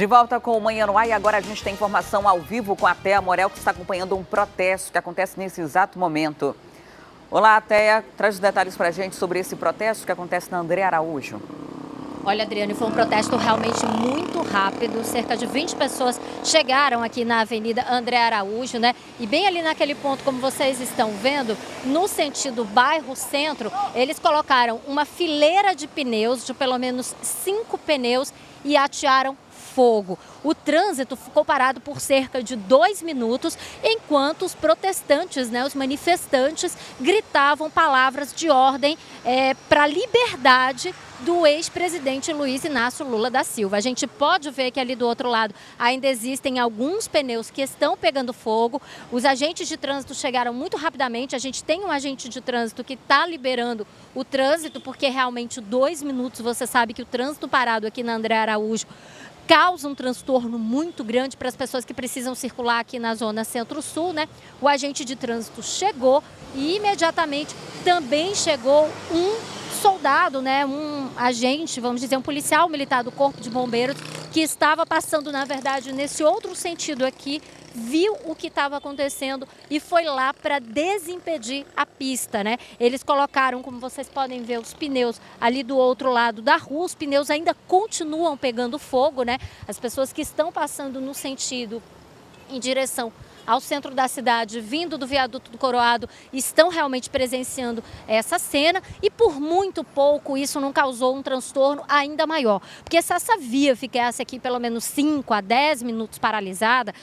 De volta com o Manhã no Ar e agora a gente tem informação ao vivo com a Thea Morel, que está acompanhando um protesto que acontece nesse exato momento. Olá, Thea, traz os detalhes para a gente sobre esse protesto que acontece na André Araújo. Olha, Adriane, foi um protesto realmente muito rápido. Cerca de 20 pessoas chegaram aqui na Avenida André Araújo, né? E bem ali naquele ponto, como vocês estão vendo, no sentido bairro-centro, eles colocaram uma fileira de pneus, de pelo menos 5 pneus, e atearam fogo. O trânsito ficou parado por cerca de 2 minutos, enquanto os protestantes, né, os manifestantes, gritavam palavras de ordem para a liberdade do ex-presidente Luiz Inácio Lula da Silva. A gente pode ver que ali do outro lado ainda existem alguns pneus que estão pegando fogo. Os agentes de trânsito chegaram muito rapidamente. A gente tem um agente de trânsito que está liberando o trânsito, porque realmente 2 minutos, você sabe que o trânsito parado aqui na André Araújo causa um transtorno muito grande para as pessoas que precisam circular aqui na zona centro-sul, né? O agente de trânsito chegou e imediatamente também chegou um soldado, né? Um agente, vamos dizer, um policial militar do Corpo de Bombeiros que estava passando, na verdade, nesse outro sentido aqui, viu o que estava acontecendo e foi lá para desimpedir a pista, né? Eles colocaram, como vocês podem ver, os pneus ali do outro lado da rua. Os pneus ainda continuam pegando fogo, né? As pessoas que estão passando no sentido em direção ao centro da cidade, vindo do viaduto do Coroado, estão realmente presenciando essa cena e por muito pouco isso não causou um transtorno ainda maior. Porque se essa via ficasse aqui pelo menos 5 a 10 minutos paralisada,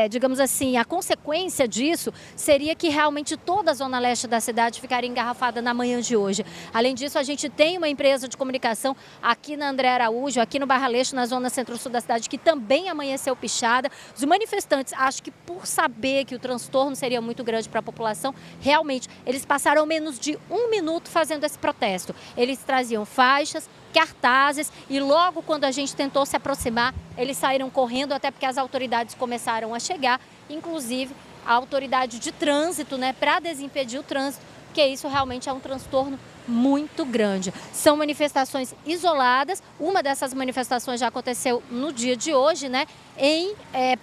digamos assim, a consequência disso seria que realmente toda a zona leste da cidade ficaria engarrafada na manhã de hoje. Além disso, a gente tem uma empresa de comunicação aqui na André Araújo, aqui no Barra Leste, na zona centro-sul da cidade, que também amanheceu pichada. Os manifestantes, acho que por saber que o transtorno seria muito grande para a população, realmente, eles passaram menos de 1 minuto fazendo esse protesto. Eles traziam faixas, cartazes e logo quando a gente tentou se aproximar, eles saíram correndo, até porque as autoridades começaram a chegar, inclusive a autoridade de trânsito, né, para desimpedir o trânsito, porque isso realmente é um transtorno muito grande. São manifestações isoladas, uma dessas manifestações já aconteceu no dia de hoje, né, em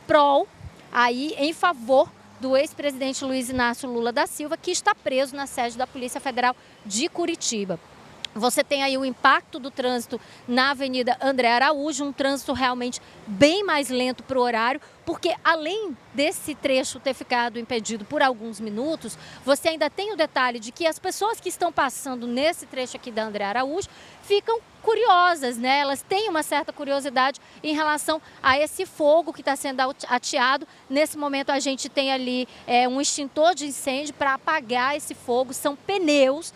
prol, aí em favor do ex-presidente Luiz Inácio Lula da Silva, que está preso na sede da Polícia Federal de Curitiba. Você tem aí o impacto do trânsito na Avenida André Araújo, um trânsito realmente bem mais lento para o horário, porque além desse trecho ter ficado impedido por alguns minutos, você ainda tem o detalhe de que as pessoas que estão passando nesse trecho aqui da André Araújo ficam curiosas, né? Elas têm uma certa curiosidade em relação a esse fogo que está sendo ateado. Nesse momento a gente tem ali um extintor de incêndio para apagar esse fogo, são pneus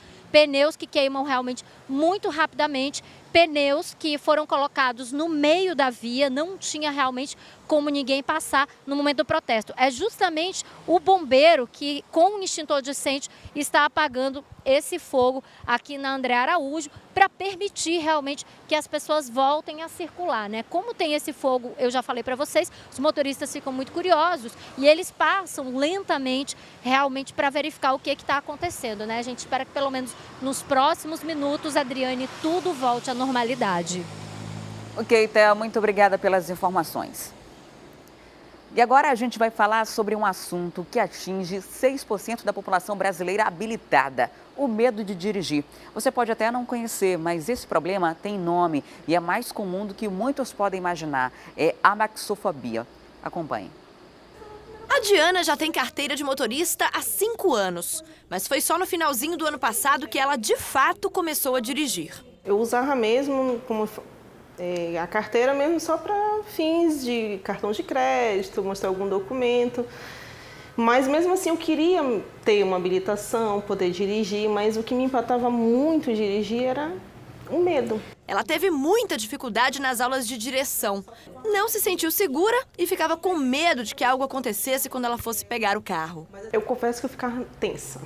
que queimam realmente muito rapidamente, pneus que foram colocados no meio da via, não tinha realmente como ninguém passar no momento do protesto. É justamente o bombeiro que, com o extintor de incêndio, está apagando esse fogo aqui na André Araújo para permitir realmente que as pessoas voltem a circular, né? Como tem esse fogo, eu já falei para vocês, os motoristas ficam muito curiosos e eles passam lentamente realmente para verificar o que está acontecendo, né? A gente espera que pelo menos nos próximos minutos, Adriane, tudo volte à normalidade. Ok, Thea, muito obrigada pelas informações. E agora a gente vai falar sobre um assunto que atinge 6% da população brasileira habilitada, o medo de dirigir. Você pode até não conhecer, mas esse problema tem nome e é mais comum do que muitos podem imaginar. É amaxofobia. Acompanhe. A Diana já tem carteira de motorista há 5 anos, mas foi só no finalzinho do ano passado que ela, de fato, começou a dirigir. Eu usava mesmo como a carteira mesmo só para fins de cartão de crédito, mostrar algum documento. Mas mesmo assim eu queria ter uma habilitação, poder dirigir, mas o que me empatava muito dirigir era o medo. Ela teve muita dificuldade nas aulas de direção. Não se sentiu segura e ficava com medo de que algo acontecesse quando ela fosse pegar o carro. Eu confesso que eu ficava tensa,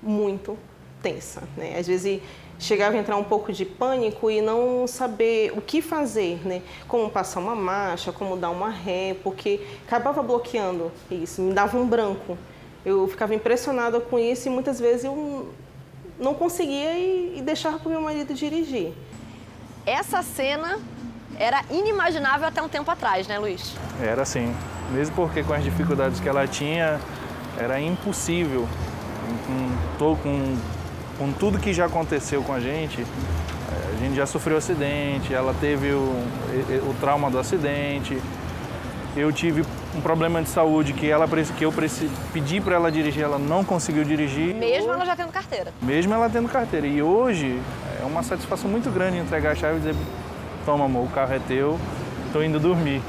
muito tensa, né? Às vezes chegava a entrar um pouco de pânico e não saber o que fazer, né? Como passar uma marcha, como dar uma ré, porque acabava bloqueando isso, me dava um branco. Eu ficava impressionada com isso e muitas vezes eu não conseguia e deixava para o meu marido dirigir. Essa cena era inimaginável até um tempo atrás, né, Luiz? Era assim, mesmo porque com as dificuldades que ela tinha, era impossível. Com tudo que já aconteceu com a gente já sofreu acidente, ela teve o trauma do acidente, eu tive um problema de saúde que eu pedi para ela dirigir, ela não conseguiu dirigir. Mesmo ela já tendo carteira? Mesmo ela tendo carteira. E hoje é uma satisfação muito grande entregar a chave e dizer, toma amor, o carro é teu, tô indo dormir.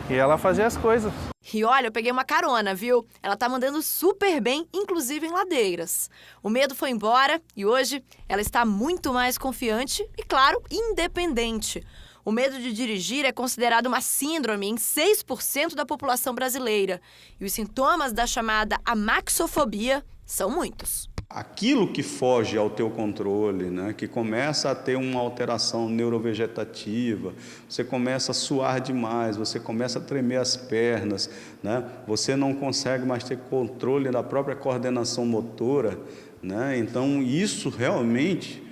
E ela fazia as coisas. E olha, eu peguei uma carona, viu? Ela tá mandando super bem, inclusive em ladeiras. O medo foi embora e hoje ela está muito mais confiante e, claro, independente. O medo de dirigir é considerado uma síndrome em 6% da população brasileira. E os sintomas da chamada amaxofobia são muitos. Aquilo que foge ao teu controle, né, que começa a ter uma alteração neurovegetativa, você começa a suar demais, você começa a tremer as pernas, né, você não consegue mais ter controle da própria coordenação motora, né, então isso realmente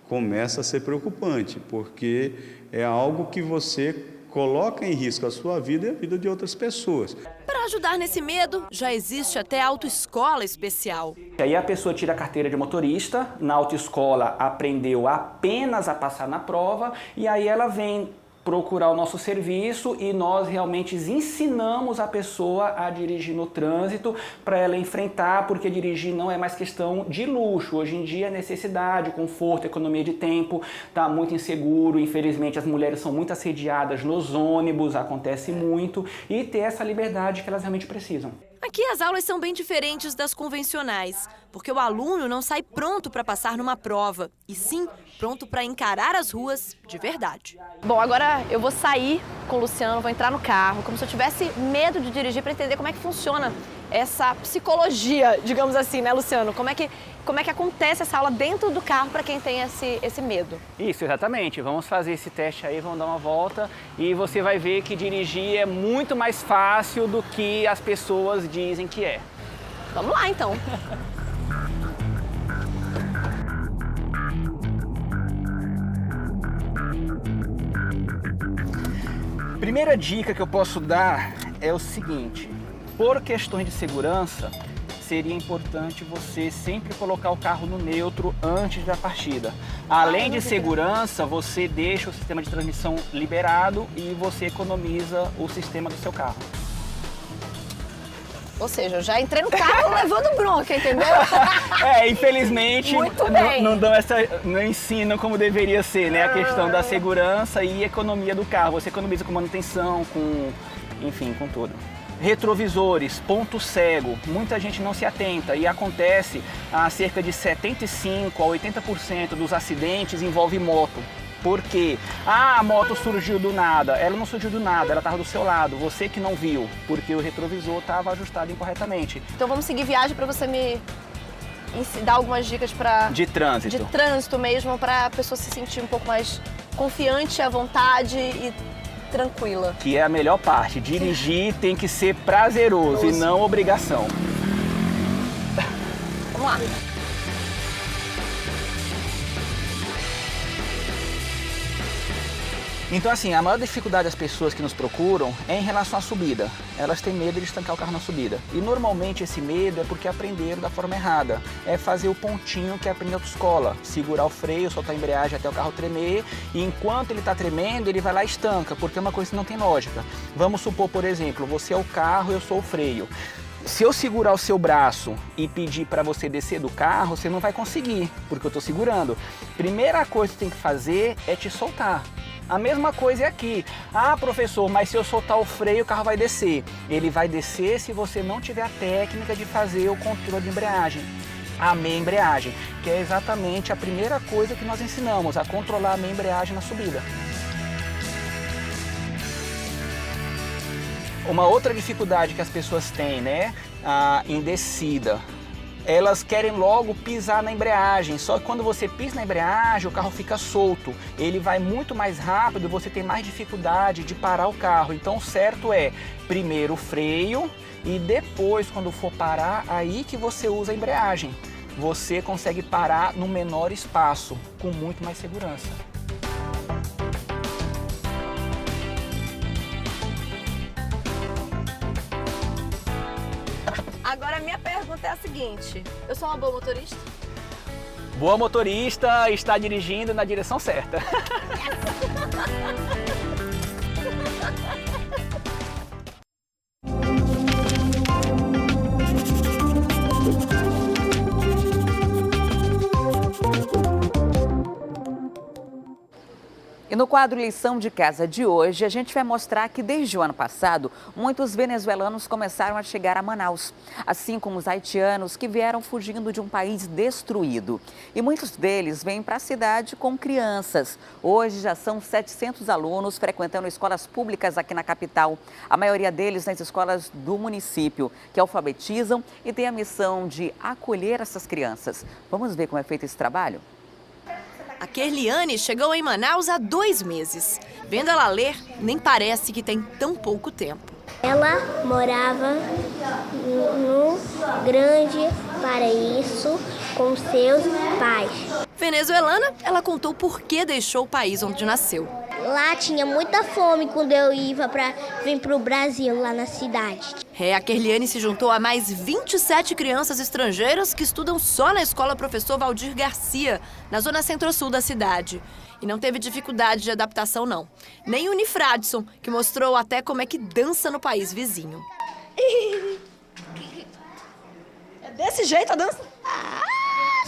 começa a ser preocupante, porque é algo que você coloca em risco a sua vida e a vida de outras pessoas. Para ajudar nesse medo, já existe até autoescola especial. Aí a pessoa tira a carteira de motorista, na autoescola aprendeu apenas a passar na prova e aí ela vem procurar o nosso serviço e nós realmente ensinamos a pessoa a dirigir no trânsito para ela enfrentar, porque dirigir não é mais questão de luxo. Hoje em dia é necessidade, conforto, economia de tempo, está muito inseguro, infelizmente as mulheres são muito assediadas nos ônibus, acontece muito, e ter essa liberdade que elas realmente precisam. Aqui as aulas são bem diferentes das convencionais, porque o aluno não sai pronto para passar numa prova, e sim pronto para encarar as ruas de verdade. Bom, agora eu vou sair com o Luciano, vou entrar no carro, como se eu tivesse medo de dirigir para entender como é que funciona essa psicologia, digamos assim, né, Luciano? Como é que acontece essa aula dentro do carro para quem tem esse medo? Isso, exatamente. Vamos fazer esse teste aí, vamos dar uma volta e você vai ver que dirigir é muito mais fácil do que as pessoas dizem que é. Vamos lá, então. Primeira dica que eu posso dar é o seguinte: por questões de segurança, seria importante você sempre colocar o carro no neutro antes da partida. Além de segurança, você deixa o sistema de transmissão liberado e você economiza o sistema do seu carro. Ou seja, eu já entrei no carro levando bronca, entendeu? Infelizmente, não ensinam como deveria ser, né? A questão da segurança e economia do carro. Você economiza com manutenção, com tudo. Retrovisores, ponto cego, muita gente não se atenta e acontece a cerca de 75% a 80% dos acidentes envolve moto. Por quê? A moto surgiu do nada. Ela não surgiu do nada, ela estava do seu lado, você que não viu, porque o retrovisor estava ajustado incorretamente. Então vamos seguir viagem para você me dar algumas dicas de trânsito. De trânsito mesmo, para a pessoa se sentir um pouco mais confiante, à vontade e tranquila. Que é a melhor parte. Dirigir tem que ser prazeroso e não obrigação. Vamos lá. Então assim, a maior dificuldade das pessoas que nos procuram é em relação à subida. Elas têm medo de estancar o carro na subida. E normalmente esse medo é porque aprenderam da forma errada. É fazer o pontinho que aprende na autoescola. Segurar o freio, soltar a embreagem até o carro tremer. E enquanto ele está tremendo, ele vai lá e estanca, porque é uma coisa que não tem lógica. Vamos supor, por exemplo, você é o carro, eu sou o freio. Se eu segurar o seu braço e pedir para você descer do carro, você não vai conseguir, porque eu estou segurando. Primeira coisa que você tem que fazer é te soltar. A mesma coisa é aqui. Ah, professor, mas se eu soltar o freio, o carro vai descer. Ele vai descer se você não tiver a técnica de fazer o controle de embreagem. A meia embreagem, que é exatamente a primeira coisa que nós ensinamos, a controlar a meia embreagem na subida. Uma outra dificuldade que as pessoas têm, né, em descida, elas querem logo pisar na embreagem, só que quando você pisa na embreagem, o carro fica solto, ele vai muito mais rápido, você tem mais dificuldade de parar o carro. Então o certo é primeiro o freio e depois, quando for parar, aí que você usa a embreagem. Você consegue parar no menor espaço, com muito mais segurança. Agora a minha pergunta é a seguinte: eu sou uma boa motorista? Boa motorista, está dirigindo na direção certa. E no quadro Lição de Casa de hoje, a gente vai mostrar que desde o ano passado, muitos venezuelanos começaram a chegar a Manaus, assim como os haitianos que vieram fugindo de um país destruído. E muitos deles vêm para a cidade com crianças. Hoje já são 700 alunos frequentando escolas públicas aqui na capital, a maioria deles nas escolas do município, que alfabetizam e têm a missão de acolher essas crianças. Vamos ver como é feito esse trabalho? A Kerliane chegou em Manaus há 2 meses. Vendo ela ler, nem parece que tem tão pouco tempo. Ela morava no Grande Paraíso com seus pais. Venezuelana, ela contou por que deixou o país onde nasceu. Lá tinha muita fome quando eu ia para vir para o Brasil, lá na cidade. A Kerliane se juntou a mais 27 crianças estrangeiras que estudam só na escola Professor Valdir Garcia, na zona centro-sul da cidade. E não teve dificuldade de adaptação, não. Nem o Nifradson, que mostrou até como é que dança no país vizinho. É desse jeito a dança?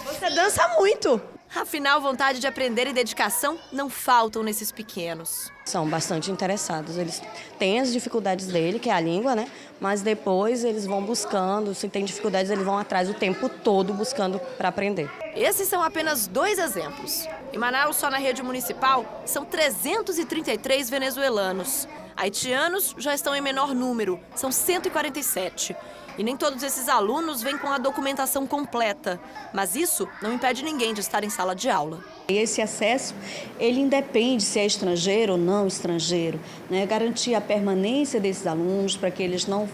Você dança muito! Afinal, vontade de aprender e dedicação não faltam nesses pequenos. São bastante interessados. Eles têm as dificuldades dele, que é a língua, né? Mas depois eles vão buscando, se tem dificuldades, eles vão atrás o tempo todo buscando para aprender. Esses são apenas 2 exemplos. Em Manaus, só na rede municipal, são 333 venezuelanos. Haitianos já estão em menor número, são 147. E nem todos esses alunos vêm com a documentação completa. Mas isso não impede ninguém de estar em sala de aula. Esse acesso, ele independe se é estrangeiro ou não estrangeiro, né? Garantir a permanência desses alunos para que eles não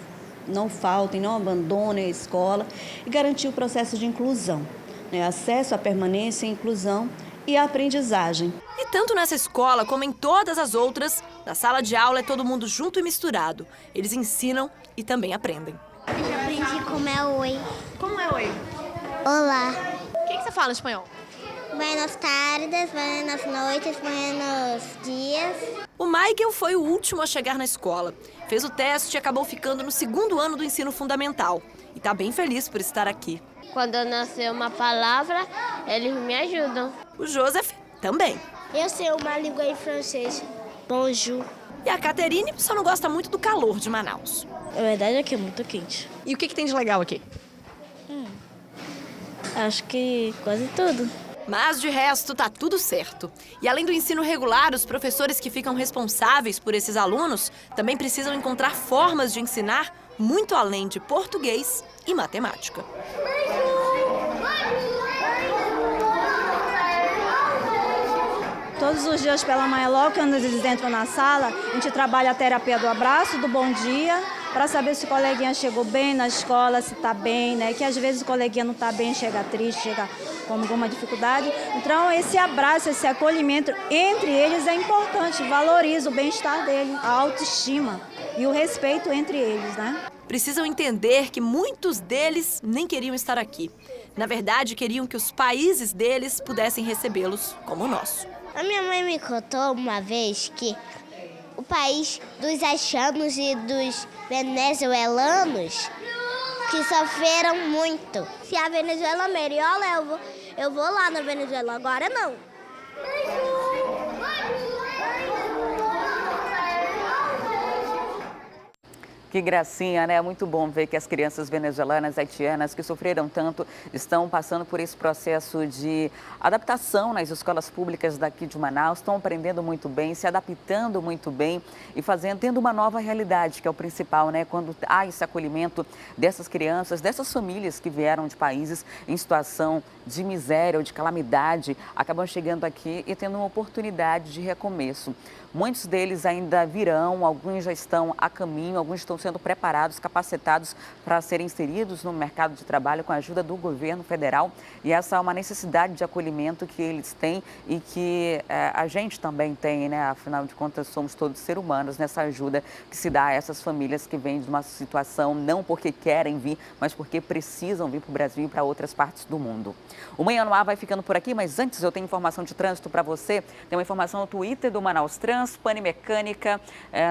faltem, não abandonem a escola e garantir o processo de inclusão, né? Acesso à permanência, inclusão e a aprendizagem. E tanto nessa escola como em todas as outras, na sala de aula é todo mundo junto e misturado. Eles ensinam e também aprendem. Eu já aprendi como é oi. Como é oi? Olá. O que você fala em espanhol? Buenas tardes, buenas noites, buenos dias. O Michael foi o último a chegar na escola. Fez o teste e acabou ficando no 2º ano do ensino fundamental. E está bem feliz por estar aqui. Quando eu não sei uma palavra, eles me ajudam. O Joseph também. Eu sei uma língua em francês. Bonjour. E a Caterine só não gosta muito do calor de Manaus. Na verdade, aqui é muito quente. E o que tem de legal aqui? Acho que quase tudo. Mas de resto tá tudo certo. E além do ensino regular, os professores que ficam responsáveis por esses alunos também precisam encontrar formas de ensinar muito além de português e matemática. Todos os dias pela manhã, logo quando eles entram na sala, a gente trabalha a terapia do abraço, do bom dia, para saber se o coleguinha chegou bem na escola, se está bem, né? Que às vezes o coleguinha não está bem, chega triste, chega com alguma dificuldade. Então, esse abraço, esse acolhimento entre eles é importante, valoriza o bem-estar dele, a autoestima e o respeito entre eles, né? Precisam entender que muitos deles nem queriam estar aqui. Na verdade, queriam que os países deles pudessem recebê-los como o nosso. A minha mãe me contou uma vez que o país dos haitianos e dos venezuelanos que sofreram muito. Se a Venezuela melhora, eu vou lá na Venezuela, agora não. Que gracinha, né? Muito bom ver que as crianças venezuelanas, haitianas que sofreram tanto estão passando por esse processo de adaptação nas escolas públicas daqui de Manaus, estão aprendendo muito bem, se adaptando muito bem e tendo uma nova realidade, que é o principal, né? Quando há esse acolhimento dessas crianças, dessas famílias que vieram de países em situação de miséria ou de calamidade, acabam chegando aqui e tendo uma oportunidade de recomeço. Muitos deles ainda virão, alguns já estão a caminho, alguns estão sendo preparados, capacitados para serem inseridos no mercado de trabalho com a ajuda do governo federal. E essa é uma necessidade de acolhimento que eles têm e que a gente também tem, né? Afinal de contas, somos todos seres humanos nessa ajuda que se dá a essas famílias que vêm de uma situação não porque querem vir, mas porque precisam vir para o Brasil e para outras partes do mundo. O Manhã no Ar vai ficando por aqui, mas antes eu tenho informação de trânsito para você. Tem uma informação no Twitter do Manaus Trans, Pane Mecânica,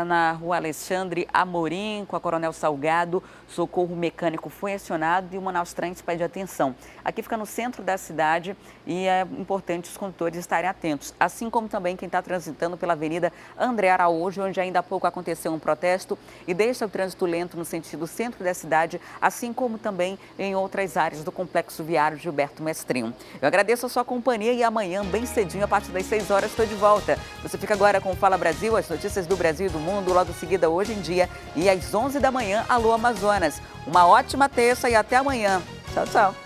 na Rua Alexandre Amorim, com a Coronel Salgado. Socorro mecânico foi acionado e o Manaus Trans pede atenção. Aqui fica no centro da cidade e é importante os condutores estarem atentos, assim como também quem está transitando pela Avenida André Araújo, onde ainda há pouco aconteceu um protesto e deixa o trânsito lento no sentido centro da cidade, assim como também em outras áreas do Complexo Viário Gilberto Mestrinho. Eu agradeço a sua companhia e amanhã, bem cedinho, a partir das 6 horas, estou de volta. Você fica agora com o Fala Brasil, as notícias do Brasil e do mundo, logo em seguida, Hoje em Dia, e às 11 da manhã, Alô Amazonas. Uma ótima terça e até amanhã. Tchau, tchau.